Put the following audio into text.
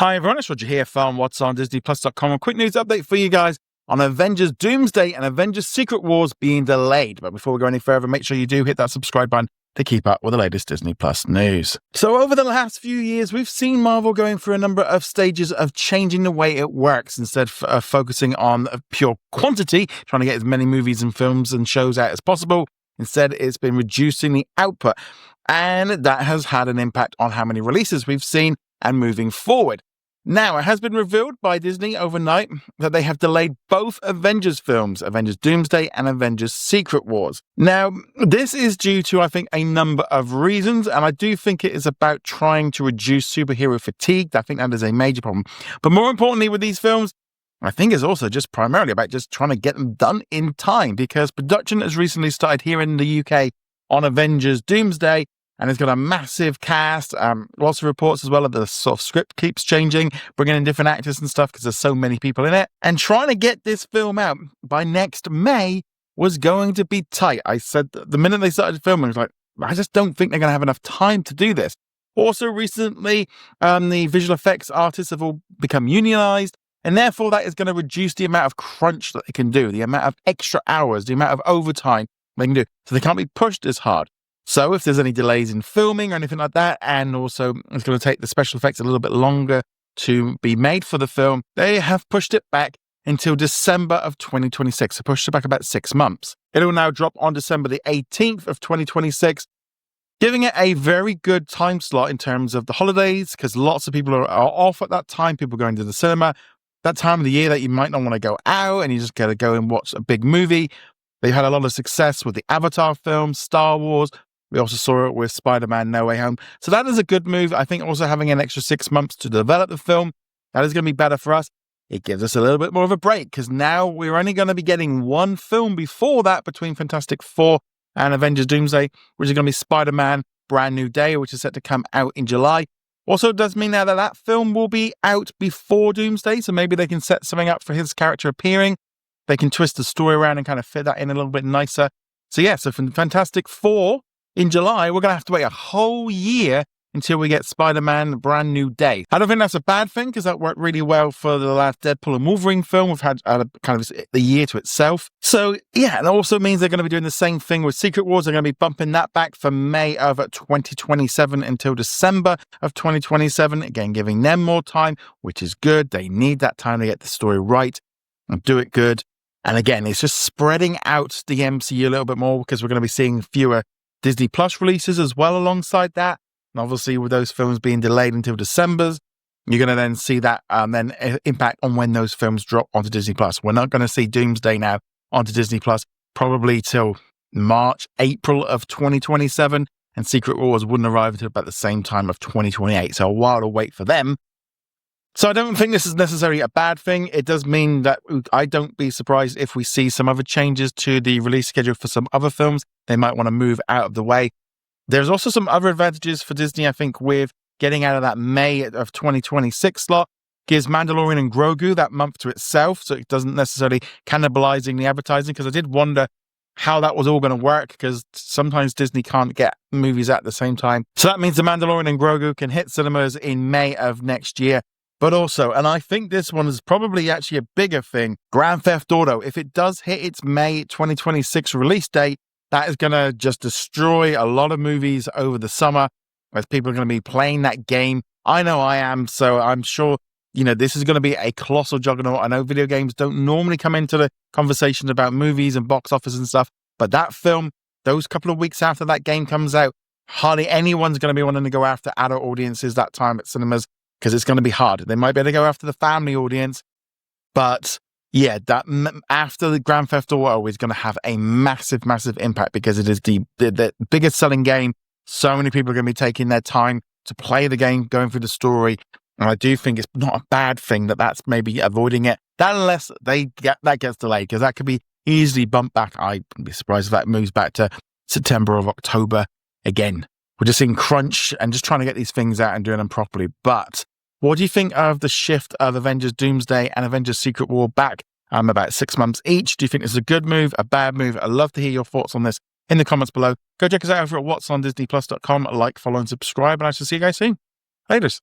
Hi everyone, it's Roger here from What's on DisneyPlus.com. A quick news update for you guys on Avengers Doomsday and Avengers Secret Wars being delayed. But before we go any further, make sure you do hit that subscribe button to keep up with the latest Disney Plus news. So over the last few years, we've seen Marvel going through a number of stages of changing the way it works instead of focusing on pure quantity, trying to get as many movies and films and shows out as possible. Instead, it's been reducing the output. And that has had an impact on how many releases we've seen and moving forward. Now, it has been revealed by Disney overnight that they have delayed both Avengers films, Avengers Doomsday and Avengers Secret Wars. Now, this is due to, I think, a number of reasons, and I do think it is about trying to reduce superhero fatigue. I think that is a major problem. But more importantly with these films, I think it's also just primarily about just trying to get them done in time, because production has recently started here in the UK on Avengers Doomsday, and it's got a massive cast, lots of reports as well that the sort of script keeps changing, bringing in different actors and stuff because there's so many people in it. And trying to get this film out by next May was going to be tight. I said the minute they started filming, I was like, I just don't think they're going to have enough time to do this. Also recently, the visual effects artists have all become unionized, and therefore that is going to reduce the amount of crunch that they can do, the amount of extra hours, the amount of overtime they can do. So they can't be pushed as hard. So if there's any delays in filming or anything like that, and also it's going to take the special effects a little bit longer to be made for the film, they have pushed it back until December of 2026. So pushed it back about 6 months. It will now drop on December the 18th of 2026, giving it a very good time slot in terms of the holidays, because lots of people are off at that time, people going to the cinema, that time of the year that you might not want to go out and you just got to go and watch a big movie. They've had a lot of success with the Avatar films, Star Wars. We also saw it with Spider-Man No Way Home. So that is a good move. I think also having an extra 6 months to develop the film, that is going to be better for us. It gives us a little bit more of a break, because now we're only going to be getting one film before that between Fantastic Four and Avengers Doomsday, which is going to be Spider-Man Brand New Day, which is set to come out in July. Also, it does mean now that that film will be out before Doomsday, so maybe they can set something up for his character appearing. They can twist the story around and kind of fit that in a little bit nicer. So yeah, so from Fantastic Four in July, we're going to have to wait a whole year until we get Spider-Man Brand New Day. I don't think that's a bad thing, because that worked really well for the last Deadpool and Wolverine film. We've had kind of the year to itself. So yeah, and it also means they're going to be doing the same thing with Secret Wars. They're going to be bumping that back from May of 2027 until December of 2027. Again, giving them more time, which is good. They need that time to get the story right and do it good. And again, it's just spreading out the MCU a little bit more, because we're going to be seeing fewer Disney Plus releases as well alongside that. And obviously with those films being delayed until December, you're going to then see that then impact on when those films drop onto Disney Plus. We're not going to see Doomsday now onto Disney Plus probably till March, April of 2027, and Secret Wars wouldn't arrive until about the same time of 2028. So a while to wait for them. So I don't think this is necessarily a bad thing. It does mean that I don't be surprised if we see some other changes to the release schedule for some other films. They might want to move out of the way. There's also some other advantages for Disney, I think, with getting out of that May of 2026 slot. Gives Mandalorian and Grogu that month to itself, so it doesn't necessarily cannibalizing the advertising, because I did wonder how that was all going to work, because sometimes Disney can't get movies at the same time. So that means the Mandalorian and Grogu can hit cinemas in May of next year. But also, and I think this one is probably actually a bigger thing, Grand Theft Auto, if it does hit its May 2026 release date, that is going to just destroy a lot of movies over the summer, as people are going to be playing that game. I know I am, so I'm sure, this is going to be a colossal juggernaut. I know video games don't normally come into the conversation about movies and box office and stuff, but that film, those couple of weeks after that game comes out, hardly anyone's going to be wanting to go after adult audiences that time at cinemas, because it's going to be hard. They might be able to go after the family audience, but yeah, that after the Grand Theft Auto is going to have a massive, massive impact, because it is the biggest selling game. So many people are going to be taking their time to play the game, going through the story. And I do think it's not a bad thing that that's maybe avoiding it. That unless that gets delayed, because that could be easily bumped back. I wouldn't be surprised if that moves back to September or October again. We're just in crunch and just trying to get these things out and doing them properly. But what do you think of the shift of Avengers Doomsday and Avengers Secret War back about 6 months each? Do you think this is a good move, a bad move? I'd love to hear your thoughts on this in the comments below. Go check us out over at whatsondisneyplus.com. Like, follow, and subscribe, and I shall see you guys soon. Laters.